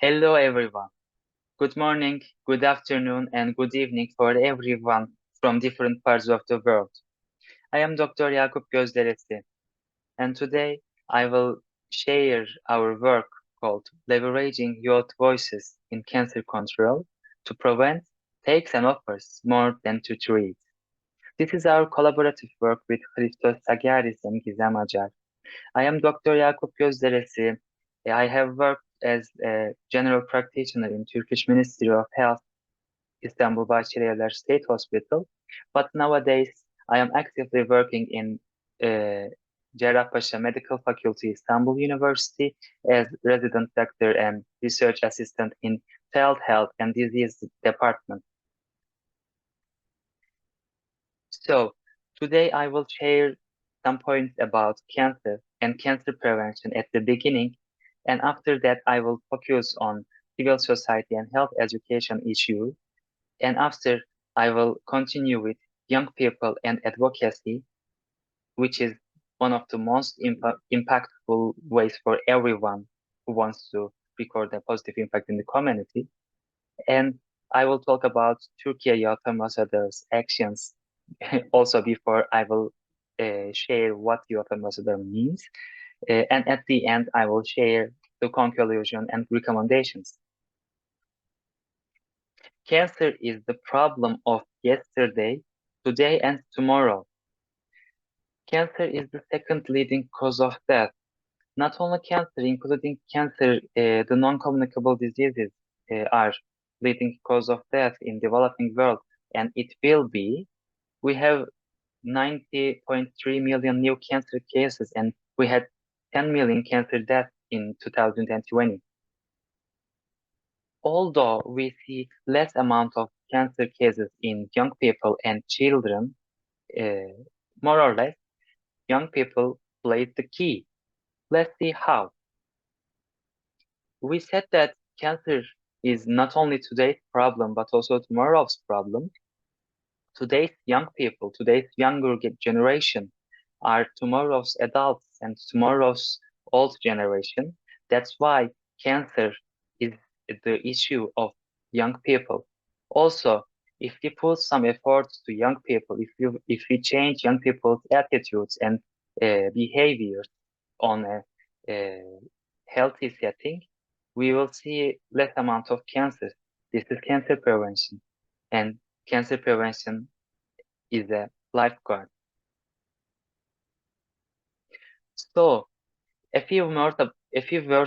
Hello, everyone. Good morning, good afternoon, and good evening for everyone from different parts of the world. I am Dr. Yakup Gözderesi, and today I will share our work called Leveraging Youth Voices in Cancer Control to prevent takes and offers more than to treat. This is our collaborative work with Christos Sagaris and Gizem Acar. I am Dr. Yakup Gözderesi. I have worked as a general practitioner in Turkish Ministry of Health, Istanbul Bahçelievler State Hospital, but nowadays I am actively working in uh, Cerrahpaşa Medical Faculty, Istanbul University, as resident doctor and research assistant in Child Health and Disease Department. So today I will share some points about cancer and cancer prevention at the beginning, and after that I will focus on civil society and health education issues, and after I will continue with young people and advocacy, which is one of the most impactful ways for everyone who wants to record a positive impact in the community. And I will talk about Turkey Youth Ambassadors' actions also before I will share what Youth Ambassador means. And at the end, I will share the conclusion and recommendations. Cancer is the problem of yesterday, today, and tomorrow. Cancer is the second leading cause of death. Not only cancer, including cancer, the non-communicable diseases are leading cause of death in developing world, and it will be. We have 90.3 million new cancer cases, and we had 10 million cancer deaths in 2020. Although we see less amount of cancer cases in young people and children, uh, more or less, young people played the key. Let's see how. We said that cancer is not only today's problem, but also tomorrow's problem. Today's young people, today's younger generation are tomorrow's adults and tomorrow's old generation. That's why cancer is the issue of young people. Also, if we put some efforts to young people, if we change young people's attitudes and behaviors on a healthy setting, we will see less amount of cancer. This is cancer prevention, and cancer prevention is a lifeguard. So, a few words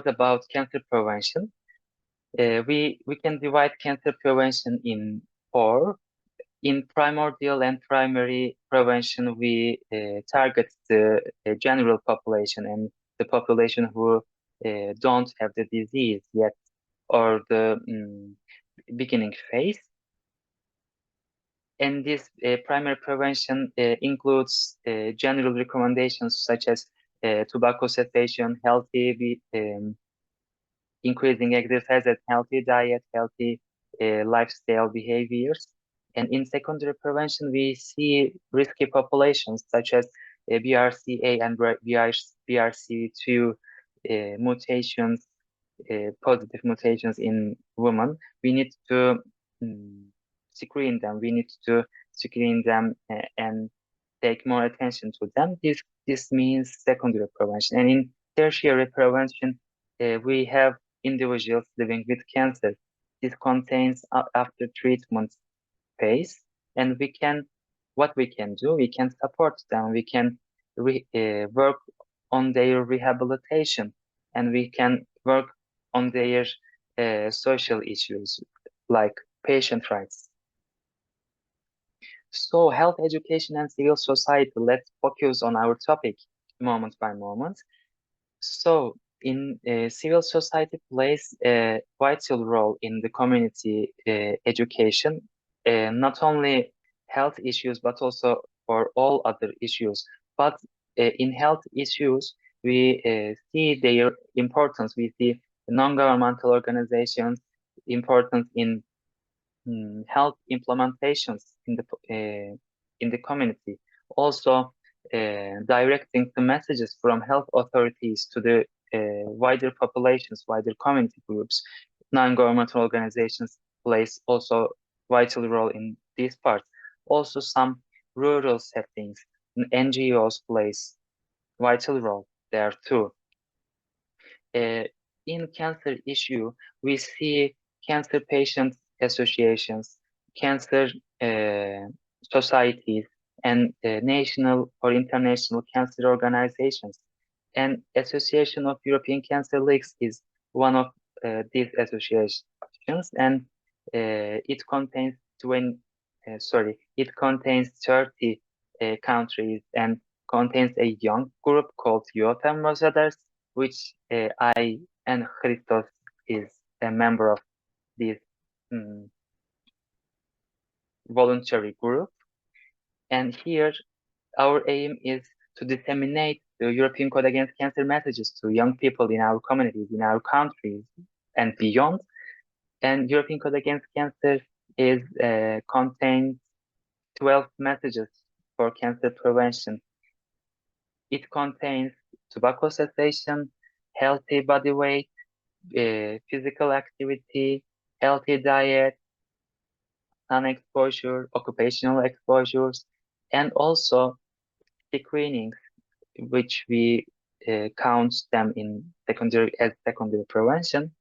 about cancer prevention. We can divide cancer prevention in four. In primordial and primary prevention, we target the general population and the population who don't have the disease yet or the beginning phase. And this primary prevention includes general recommendations such as tobacco cessation, increasing exercise, and healthy diet, healthy lifestyle behaviors. And in secondary prevention, we see risky populations such as BRCA and BRCA2 mutations, positive mutations in women. We need to screen them. We need to screen them and take more attention to them. This means secondary prevention. And in tertiary prevention, we have individuals living with cancer. This contains after treatment phase, and what we can do, we can support them. We can work on their rehabilitation, and we can work on their social issues like patient rights. So health education and civil society, let's focus on our topic moment by moment. So in civil society plays a vital role in the community education, not only health issues, but also for all other issues. But in health issues, we see their importance. We see non-governmental organizations' importance in health implementations in the community. Also, directing the messages from health authorities to the wider populations, wider community groups. non-governmental organizations plays also vital role in these parts. Also, some rural settings, NGOs plays vital role there too. Uh, in cancer issue, we see cancer patient associations, cancer uh, societies, and national or international cancer organizations. And Association of European Cancer Leagues is one of these associations, and it contains 20, it contains 30 countries and contains a young group called Youth Ambassadors, which I and Christos is a member of this um, voluntary group. And here, our aim is to disseminate the European Code Against Cancer messages to young people in our communities, in our countries, and beyond. And European Code Against Cancer is contains 12 messages for cancer prevention. It contains tobacco cessation, healthy body weight, physical activity, healthy diet, sun exposure, occupational exposures, and also screenings, which we count them in secondary as secondary prevention,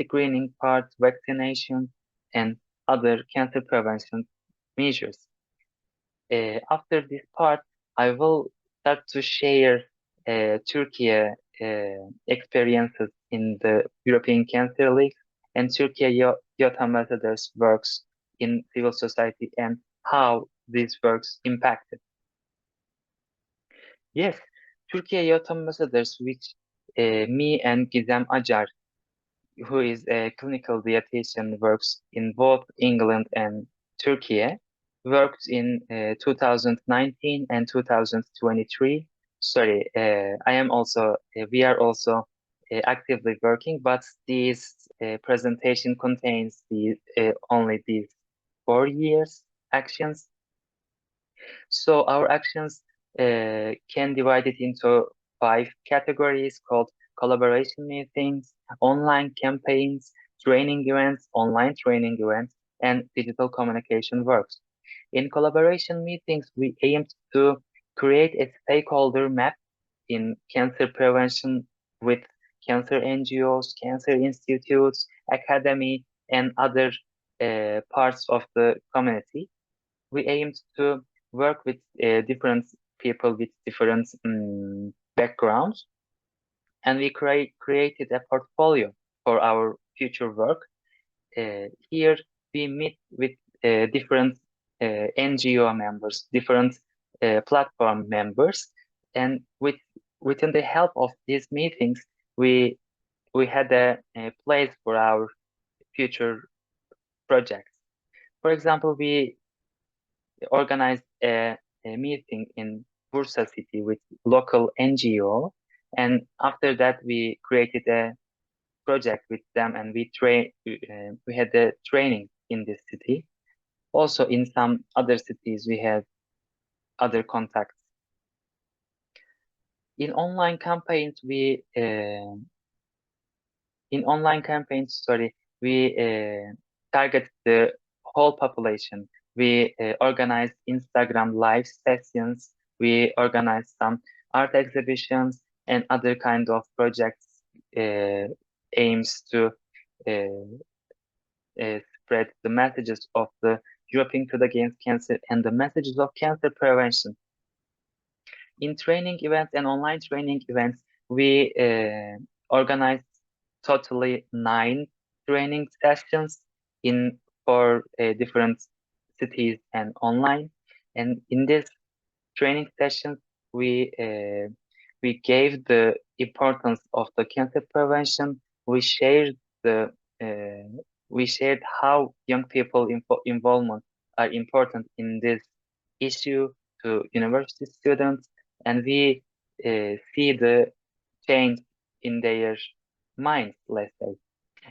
screening part, vaccination, and other cancer prevention measures. After this part, I will start to share Turkey experiences in the European Cancer League and Turkey Youth Ambassadors works in civil society and how these works impacted. Yes, Turkey Youth Ambassadors, which me and Gizem Acar, who is a clinical dietitian, works in both England and Turkey, worked in 2019 and 2023. Sorry, I am also, we are also actively working, but this presentation contains only these 4 years actions. So our actions can divide it into 5 categories called collaboration meetings, online campaigns, training events, online training events, and digital communication works. In collaboration meetings, we aimed to create a stakeholder map in cancer prevention with cancer NGOs, cancer institutes, academy, and other parts of the community. We aimed to work with different people with different backgrounds, and we created a portfolio for our future work. Here we meet with different NGO members, different platform members, and within the help of these meetings, we had a place for our future projects. For example, we organized a meeting in Bursa City with local NGO, and after that we created a project with them, and we had a training in this city. Also, in some other cities, we had other contacts. In online campaigns, we target the whole population. We organized Instagram live sessions. We organized some art exhibitions and other kind of projects aims to spread the messages of the European Code Against Cancer and the messages of cancer prevention. In training events and online training events, we organized totally 9 training sessions for different cities and online. And in this training sessions, we gave the importance of the cancer prevention. We shared how young people involvement are important in this issue to university students, and we see the change in their minds, let's say.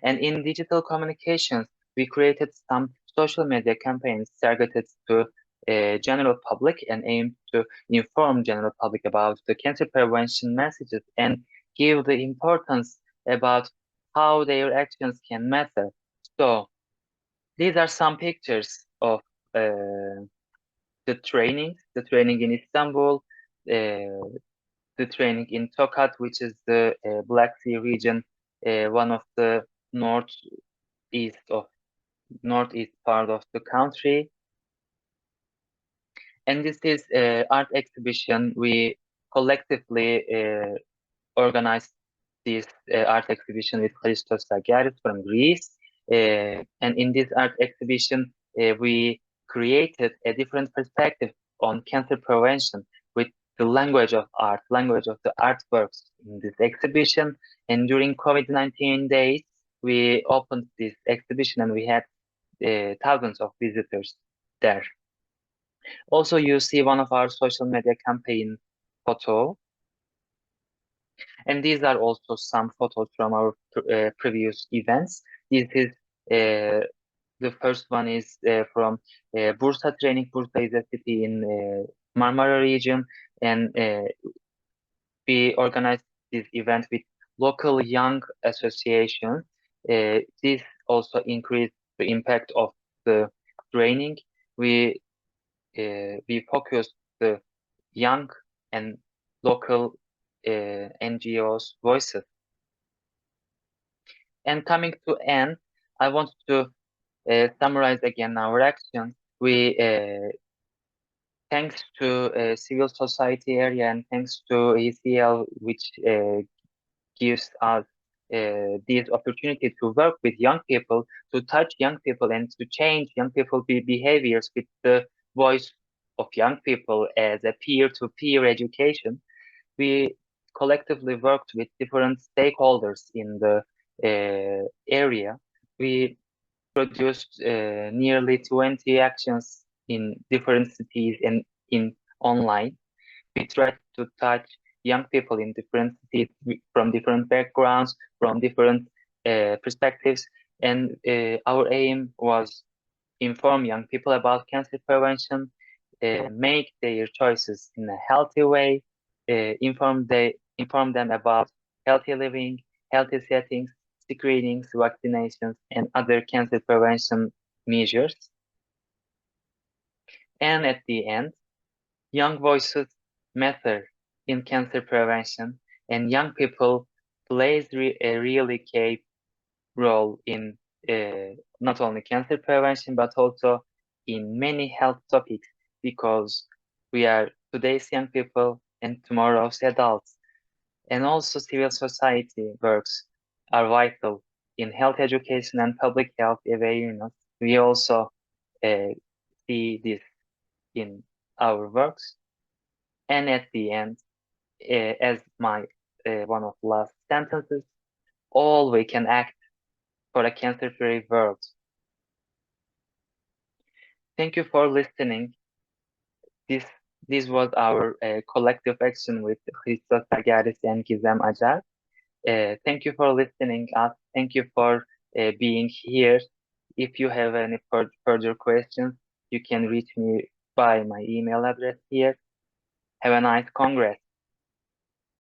And in digital communications, we created some social media campaigns targeted to general public and aim to inform general public about the cancer prevention messages and give the importance about how their actions can matter. So these are some pictures of the training in Istanbul, the training in Tokat, which is the Black Sea region, one of the northeast part of the country. And this is art exhibition. We collectively organized this art exhibition with Christos Zagiaris from Greece. And in this art exhibition, we created a different perspective on cancer prevention with the language of art, language of the artworks in this exhibition. And during COVID-19 days, we opened this exhibition and we had thousands of visitors there. Also, you see one of our social media campaign photo. And these are also some photos from our previous events. This is the first one is from Bursa Training. Bursa is a city in Marmara region, and we organized this event with local young associations. This also increased the impact of the training. We focused the young and local NGOs' voices. And coming to end, I want to summarize again our actions. We, thanks to civil society area and thanks to ECL, which gives us this opportunity to work with young people, to touch young people and to change young people behaviors with the voice of young people as a peer-to-peer education. We collectively worked with different stakeholders in the area. We produced nearly 20 actions in different cities and in online. We tried to touch young people in different cities from different backgrounds, from different perspectives, and our aim was inform young people about cancer prevention, make their choices in a healthy way, inform them about healthy living, healthy settings, screenings, vaccinations, and other cancer prevention measures. And at the end, young voices matter in cancer prevention, and young people plays a really key role in not only cancer prevention but also in many health topics, because we are today's young people and tomorrow's adults. And also civil society works are vital in health education and public health awareness. We also see this in our works. And at the end, as my one of the last sentences, all we can act for a cancer-free world. Thank you for listening. This was our collective action with Christos Zagiaris and Gizem Acar. Thank you for listening us. Thank you for being here. If you have any further questions, you can reach me by my email address here. Have a nice Congress.